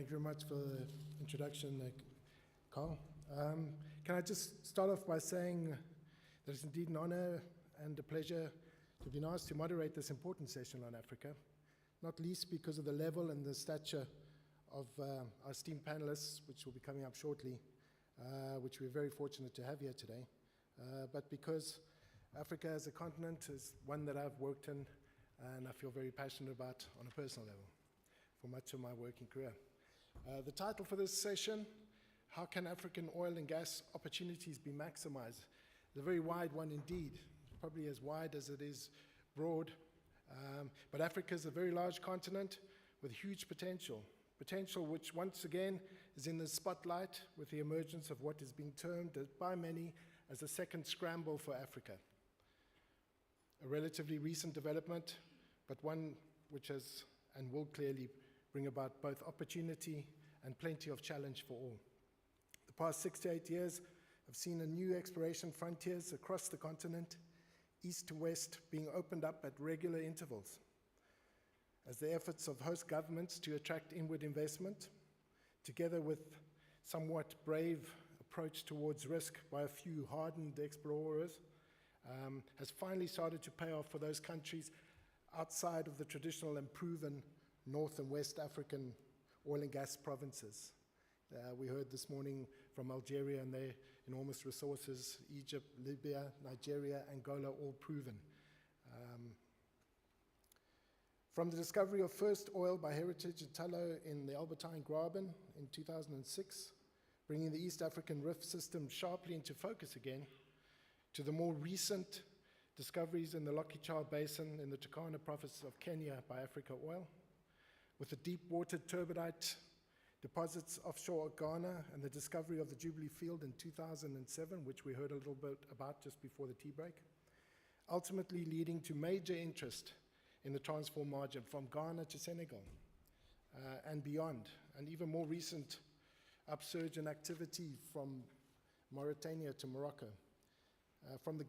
Thank you very much for the introduction, Carl. Can I just start off by saying that it's indeed an honor and a pleasure to be asked to moderate this important session on Africa, not least because of the level and the stature of our esteemed panelists, which will be coming up shortly, which we're very fortunate to have here today, but because Africa as a continent is one that I've worked in and I feel very passionate about on a personal level for much of my working career. The title for this session, How Can African Oil and Gas Opportunities Be Maximized? It's a very wide one indeed, probably as wide as it is broad. But Africa is a very large continent with huge potential which once again is in the spotlight with the emergence of what is being termed by many as a second scramble for Africa. A relatively recent development, but one which has and will clearly bring about both opportunity and plenty of challenge for all. The past 6 to 8 years have seen a new exploration frontiers across the continent, east to west, being opened up at regular intervals. As the efforts of host governments to attract inward investment, together with somewhat brave approach towards risk by a few hardened explorers, has finally started to pay off for those countries outside of the traditional and proven North and West African oil and gas provinces. We heard this morning from Algeria and their enormous resources, Egypt, Libya, Nigeria, Angola, all proven. From the discovery of first oil by Heritage at Tullow in the Albertine Graben in 2006, bringing the East African Rift system sharply into focus again, to the more recent discoveries in the Lokichar Basin in the Turkana province of Kenya by Africa Oil, with the deep-water turbidite deposits offshore Ghana and the discovery of the Jubilee field in 2007, which we heard a little bit about just before the tea break, ultimately leading to major interest in the transform margin from Ghana to Senegal and beyond, and even more recent upsurge in activity from Mauritania to Morocco. From the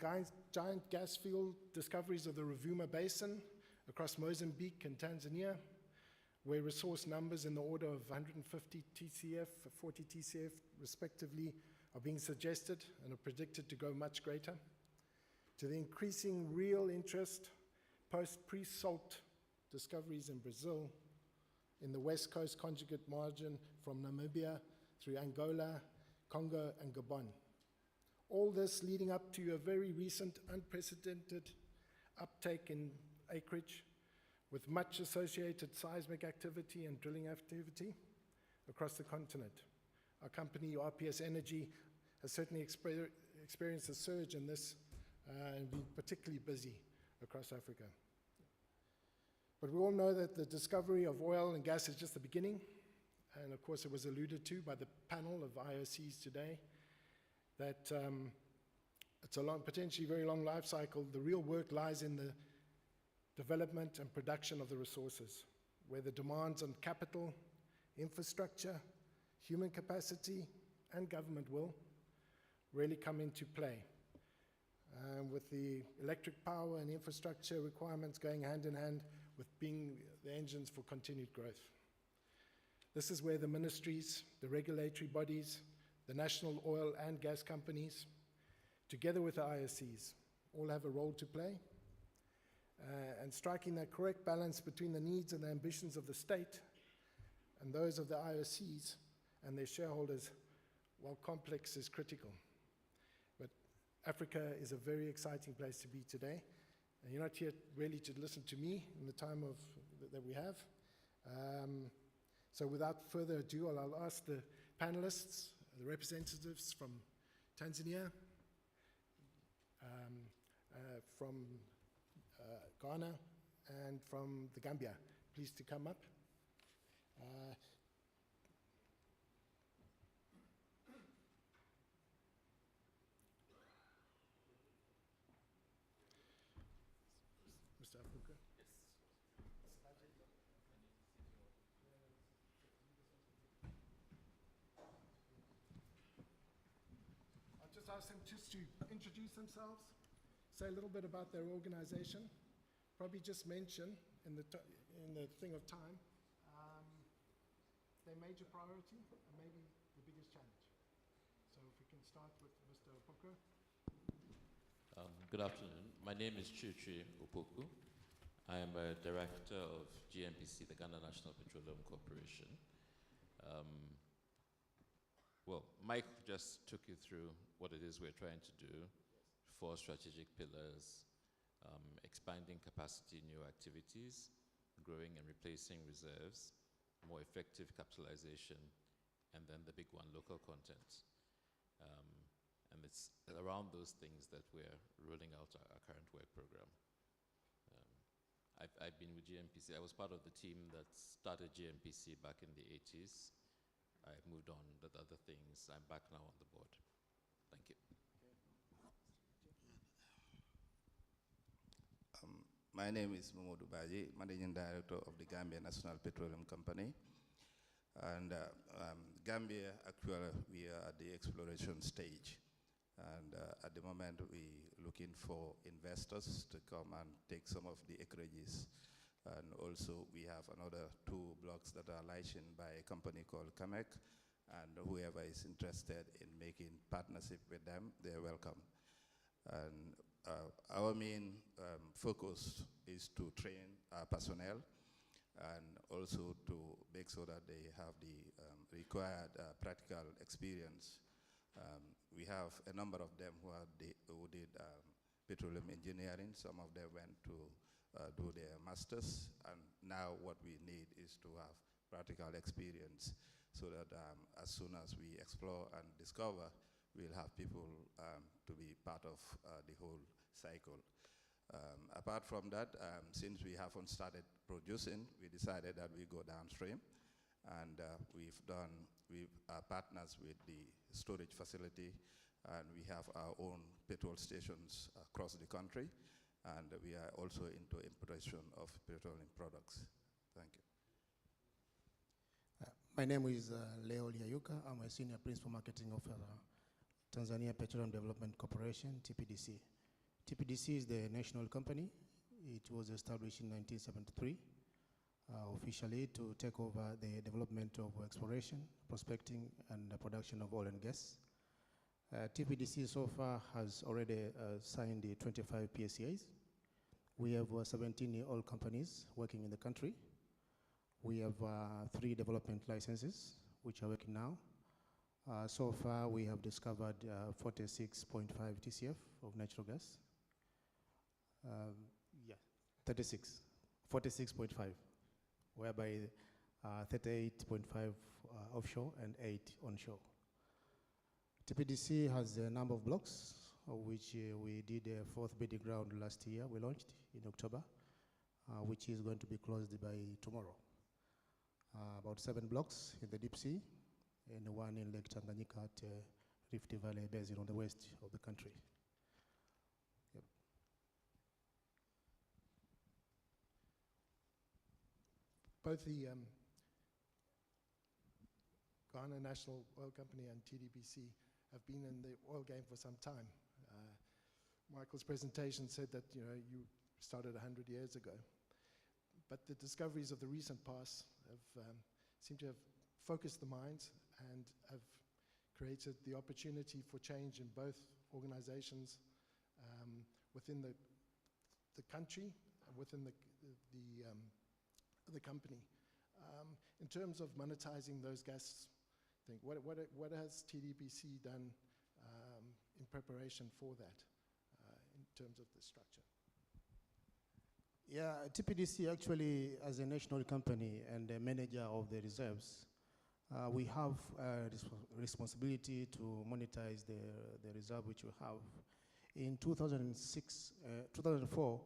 giant gas field discoveries of the Rovuma Basin across Mozambique and Tanzania, where resource numbers in the order of 150 TCF, 40 TCF respectively are being suggested and are predicted to go much greater, to the increasing real interest pre-salt discoveries in Brazil, in the West Coast conjugate margin from Namibia through Angola, Congo, and Gabon. All this leading up to a very recent unprecedented uptake in acreage with much associated seismic activity and drilling activity across the continent. Our company, RPS Energy, has certainly experienced a surge in this and been particularly busy across Africa. But we all know that the discovery of oil and gas is just the beginning, and of course it was alluded to by the panel of IOCs today, that it's a potentially very long life cycle. The real work lies in the development and production of the resources, where the demands on capital, infrastructure, human capacity, and government will really come into play. With the electric power and infrastructure requirements going hand in hand with being the engines for continued growth. This is where the ministries, the regulatory bodies, the national oil and gas companies, together with the IOCs, all have a role to play. And striking that correct balance between the needs and the ambitions of the state and those of the IOCs and their shareholders, while complex, is critical. But Africa is a very exciting place to be today. And you're not here really to listen to me in the time that we have. So without further ado, I'll ask the panelists, the representatives from Tanzania, from Ghana, and from the Gambia, please to come up. Mr. Opoku. Yes. I'll just ask them just to introduce themselves, say a little bit about their organization, probably just mention in the thing of time their major priority and maybe the biggest challenge. So if we can start with Mr. Opoku. Good afternoon. My name is Kyeretwie Opoku. I am a director of GNPC, the Ghana National Petroleum Corporation. Well, Mike just took you through what it is we're trying to do. 4 strategic pillars: expanding capacity, new activities, growing and replacing reserves, more effective capitalization, and then the big one, local content. And it's around those things that we're rolling out our current work program. I've been with GNPC. I was part of the team that started GNPC back in the 80s. I've moved on with other things. I'm back now on the board. Thank you. My name is Momodou, Managing Director of the Gambia National Petroleum Company. And Gambia, actually, we are at the exploration stage. And at the moment, we're looking for investors to come and take some of the acreages. And also, we have another 2 blocks that are licensed by a company called Kamek. And whoever is interested in making partnership with them, they're welcome. And our main focus is to train our personnel and also to make sure that they have the required practical experience. We have a number of them who did petroleum engineering. Some of them went to do their masters, and now what we need is to have practical experience so that as soon as we explore and discover, we'll have people to be part of the whole cycle. Apart from that, since we haven't started producing, we decided that we go downstream, and we are partners with the storage facility, and we have our own petrol stations across the country, and we are also into importation of petroleum products. Thank you. My name is Leo Liayuka. I'm a Senior Principal Marketing Officer, Tanzania Petroleum Development Corporation, TPDC. TPDC is the national company. It was established in 1973, officially to take over the development of exploration, prospecting, and the production of oil and gas. TPDC so far has already signed the 25 PSCAs. We have 17 oil companies working in the country. We have 3 development licenses, which are working now. So far, we have discovered 46.5 TCF of natural gas. 46.5, whereby 38.5 offshore and 8 onshore. TPDC has a number of blocks, of which we did a 4th bidding round last year. We launched in October, which is going to be closed by tomorrow. About 7 blocks in the deep sea, and 1 in Lake Tanganyika at Rift Valley Basin on the west of the country. Yep. Both the Ghana National Oil Company and TDPC have been in the oil game for some time. Michael's presentation said that you started 100 years ago. But the discoveries of the recent past have seem to have focused the minds and have created the opportunity for change in both organizations within the country and within the company. In terms of monetizing those gas things, what has TDPC done in preparation for that in terms of the structure? Yeah, TPDC actually, as a national company and a manager of the reserves, we have a responsibility to monetize the reserve which we have. In 2004,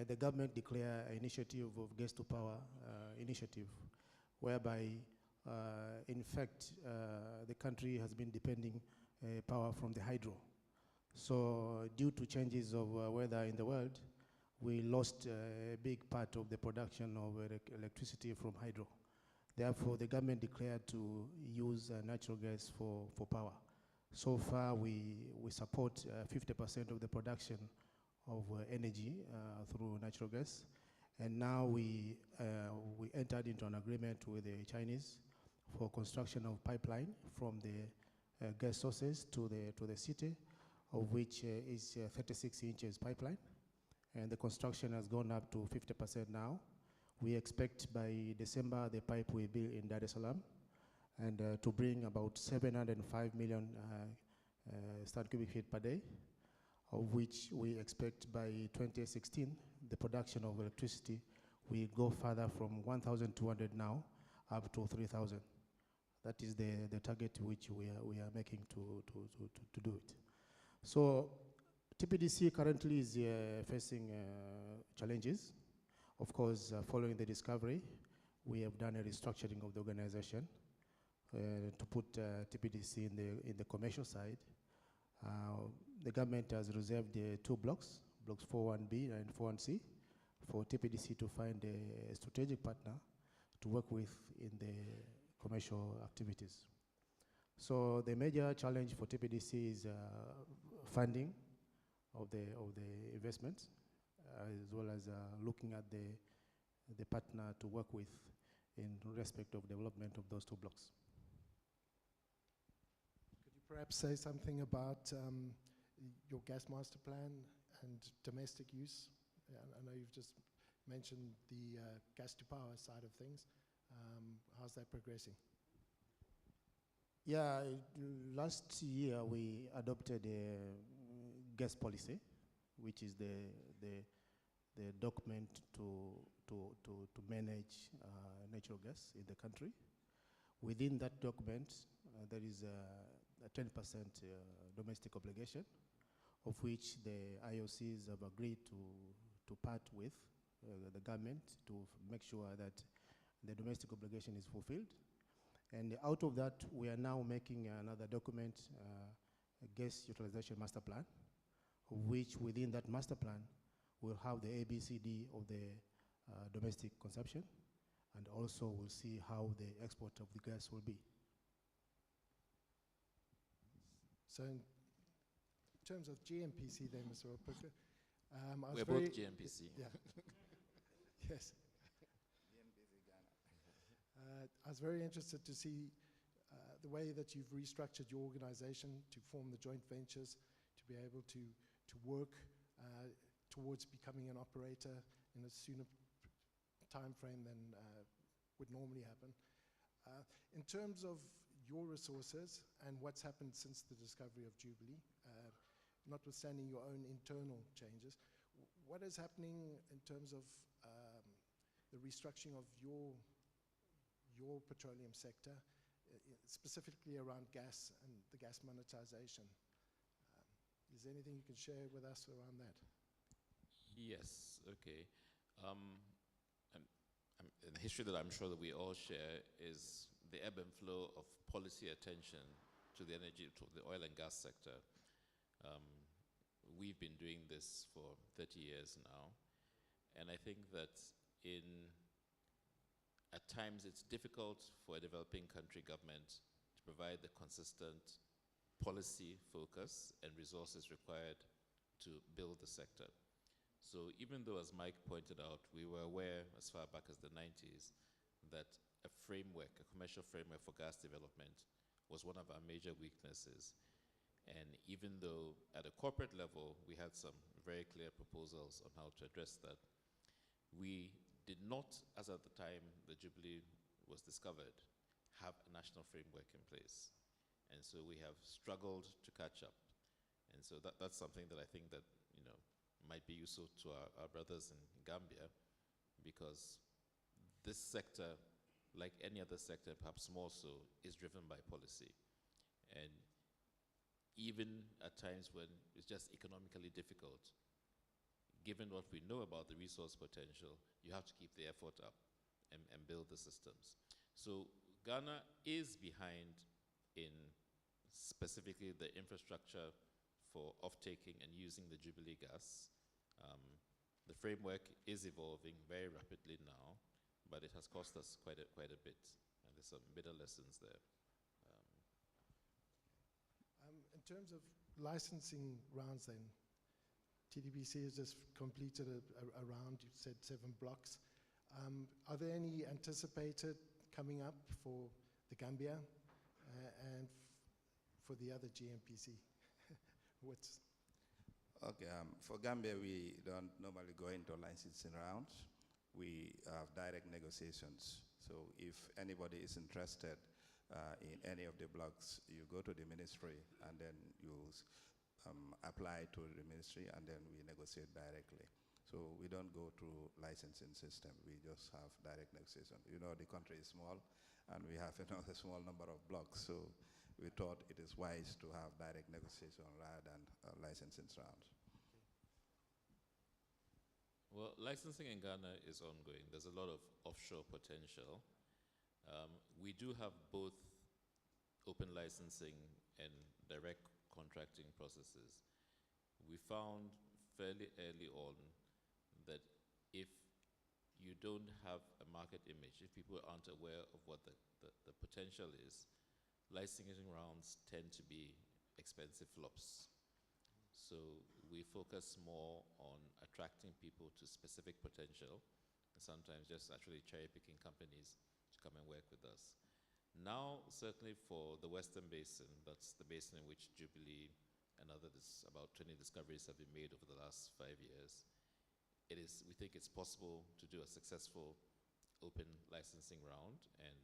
the government declared an initiative of gas to power initiative, whereby, in fact, the country has been depending power from the hydro. So due to changes of weather in the world, we lost a big part of the production of electricity from hydro. Therefore, the government declared to use natural gas for power. So far, we support 50% of the production of energy through natural gas. And now we entered into an agreement with the Chinese, for construction of pipeline from the gas sources to the city, of which is 36 inches pipeline. And the construction has gone up to 50% now. We expect by December the pipe will be in Dar es Salaam, and to bring about 705 million standard cubic feet per day, of which we expect by 2016 the production of electricity will go further from 1,200 now up to 3,000. That is the target which we are making to do it. So TPDC currently is facing challenges. Of course, following the discovery, we have done a restructuring of the organization to put TPDC in the commercial side. The government has reserved 2 blocks, blocks 41B and 41C, for TPDC to find a strategic partner to work with in the commercial activities. So the major challenge for TPDC is funding of the investments, as well as looking at the partner to work with in respect of development of those 2 blocks. Could you perhaps say something about your gas master plan and domestic use? I know you've just mentioned the gas to power side of things. How's that progressing? Yeah, last year we adopted a gas policy, which is the document to manage natural gas in the country. Within that document, there is a 10% domestic obligation, of which the IOCs have agreed to part with the government to make sure that the domestic obligation is fulfilled. And out of that, we are now making another document, a gas utilization master plan, of which within that master plan, we'll have the ABCD of the domestic consumption, and also we'll see how the export of the gas will be. So in terms of GNPC then, Mr. Opoku, We're both GNPC. Yeah. Yes. I was very interested to see the way that you've restructured your organization to form the joint ventures, to be able to work towards becoming an operator in a sooner time frame than would normally happen. In terms of your resources and what's happened since the discovery of Jubilee, notwithstanding your own internal changes, what is happening in terms of the restructuring of your petroleum sector, specifically around gas and the gas monetization? Is there anything you can share with us around that? Yes, okay. The history that I'm sure that we all share is the ebb and flow of policy attention to the oil and gas sector. We've been doing this for 30 years now, and I think that at times it's difficult for a developing country government to provide the consistent policy focus and resources required to build the sector. So even though, as Mike pointed out, we were aware as far back as the 90s that a commercial framework for gas development was one of our major weaknesses. And even though at a corporate level, we had some very clear proposals on how to address that, we did not, as at the time the Jubilee was discovered, have a national framework in place. And so we have struggled to catch up. And so that's something that I think that, might be useful to our brothers in Gambia, because this sector, like any other sector, perhaps more so, is driven by policy. And even at times when it's just economically difficult, given what we know about the resource potential, you have to keep the effort up and build the systems. So Ghana is behind in specifically the infrastructure for off-taking and using the Jubilee gas. The framework is evolving very rapidly now, but it has cost us quite a bit, and there's some bitter lessons there. In terms of licensing rounds then, TDPC has just completed a round, you said 7 blocks. Are there any anticipated coming up for the Gambia, and for the other GNPC? What's Okay, for Gambia, we don't normally go into licensing rounds. We have direct negotiations. So if anybody is interested in any of the blocks, you go to the ministry and then you apply to the ministry and then we negotiate directly. So we don't go through licensing system. We just have direct negotiation. You know, the country is small and we have a small number of blocks. So we thought it is wise to have direct negotiation rather than licensing rounds. Well, licensing in Ghana is ongoing. There's a lot of offshore potential. We do have both open licensing and direct contracting processes. We found fairly early on that if you don't have a market image, if people aren't aware of what the potential is, licensing rounds tend to be expensive flops. So we focus more on attracting people to specific potential, and sometimes just actually cherry-picking companies to come and work with us. Now, certainly for the Western Basin, that's the basin in which Jubilee and about 20 discoveries have been made over the last 5 years. We think it's possible to do a successful open licensing round, and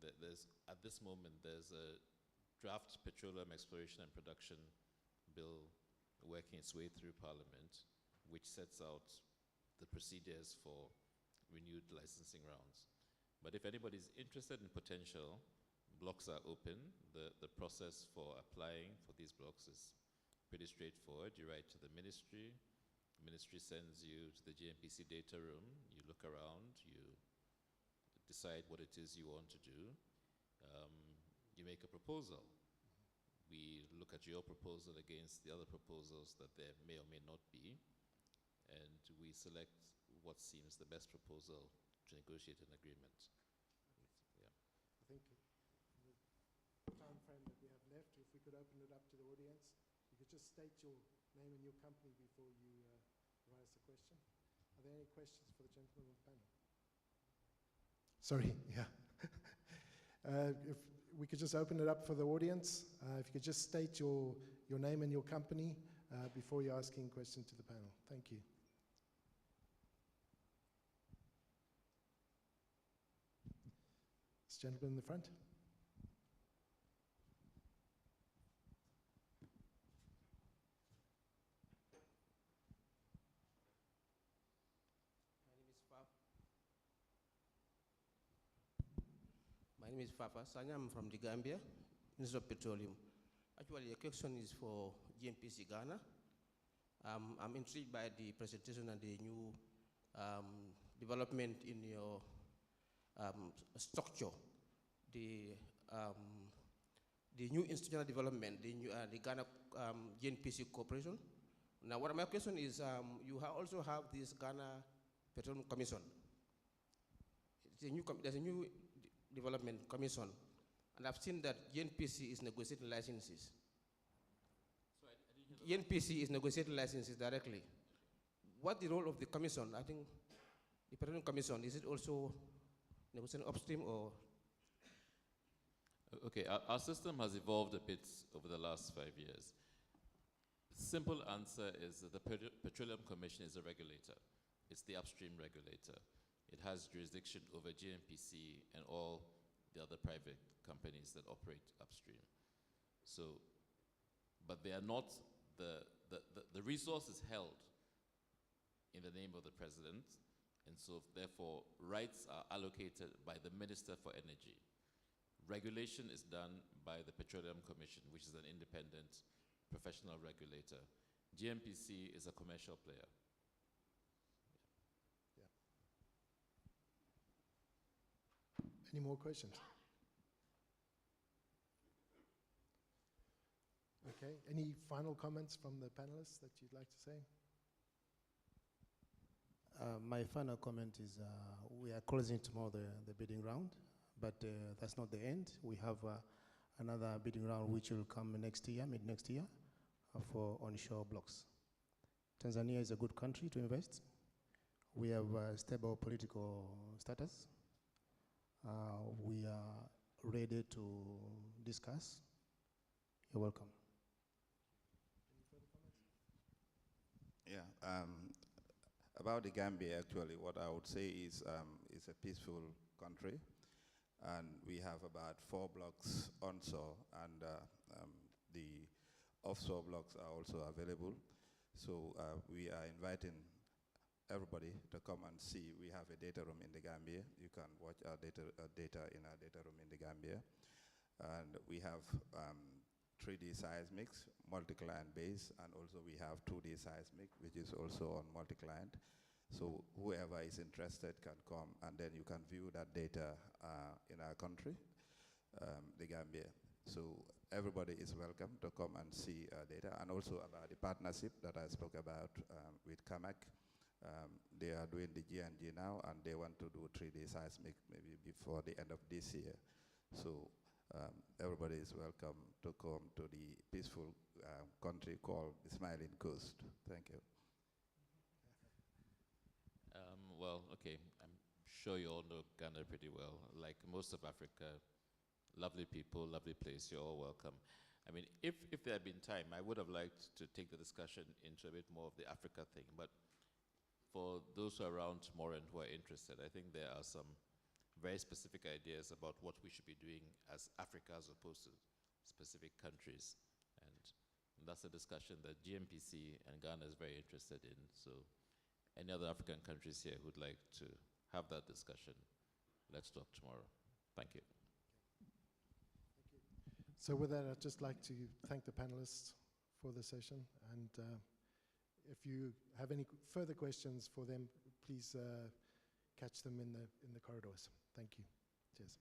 at this moment, there's a draft Petroleum Exploration and Production Bill working its way through Parliament, which sets out the procedures for renewed licensing rounds. But if anybody's interested in potential, blocks are open. The process for applying for these blocks is pretty straightforward. You write to the ministry. The ministry sends you to the GNPC data room. You look around. You decide what it is you want to do. You make a proposal. We look at your proposal against the other proposals that there may or may not be, and we select what seems the best proposal to negotiate an agreement. Yeah. I think the time frame that we have left, if we could open it up to the audience, you could just state your name and your company before you provide us a question. Are there any questions for the gentleman on the panel? Sorry, yeah. If we could just open it up for the audience. If you could just state your name and your company before you're asking questions to the panel. Thank you. This gentleman in the front. My name is Fafa Sanya. I'm from the Gambia, Minister of Petroleum. Actually, the question is for GNPC Ghana. I'm intrigued by the presentation and the new development in your structure, the new institutional development, the Ghana GNPC Corporation. Now, what my question is, you also have this Ghana Petroleum Commission. There's a new Development Commission, and I've seen that GNPC is negotiating licenses. So I didn't hear GNPC is negotiating licenses directly. What's the role of the commission? I think the Petroleum Commission, is it also negotiating upstream or? Okay, our system has evolved a bit over the last 5 years. Simple answer is that the Petroleum Commission is a regulator. It's the upstream regulator. It has jurisdiction over GNPC and all the other private companies that operate upstream. So, but they are not, the resource is held in the name of the president, and so therefore rights are allocated by the Minister for Energy. Regulation is done by the Petroleum Commission, which is an independent professional regulator. GNPC is a commercial player. Any more questions? Okay, any final comments from the panelists that you'd like to say? My final comment is we are closing tomorrow the bidding round, but that's not the end. We have another bidding round which will come next year, mid-next year, for onshore blocks. Tanzania is a good country to invest. We have stable political status. We are ready to discuss. You're welcome. Yeah, about the Gambia, actually, what I would say is it's a peaceful country, and we have about 4 blocks onshore, and the offshore blocks are also available. So we are inviting everybody to come and see. We have a data room in the Gambia. You can watch our data in our data room in the Gambia. And we have 3D seismics, multi-client base, and also we have 2D seismic, which is also on multi-client. So whoever is interested can come, and then you can view that data in our country, the Gambia. So everybody is welcome to come and see data, and also about the partnership that I spoke about with CAMAC. They are doing the GNG now, and they want to do 3D seismic maybe before the end of this year. So everybody is welcome to come to the peaceful country called the Smiling Coast. Thank you. Well, okay, I'm sure you all know Ghana pretty well. Like most of Africa, lovely people, lovely place, you're all welcome. I mean, if there had been time, I would have liked to take the discussion into a bit more of the Africa thing, but for those who are around tomorrow and who are interested, I think there are some very specific ideas about what we should be doing as Africa as opposed to specific countries. And that's a discussion that GNPC and Ghana is very interested in. So any other African countries here who'd like to have that discussion, let's talk tomorrow. Thank you. So with that, I'd just like to thank the panelists for the session. And if you have any further questions for them, please catch them in the corridors. Thank you. Cheers.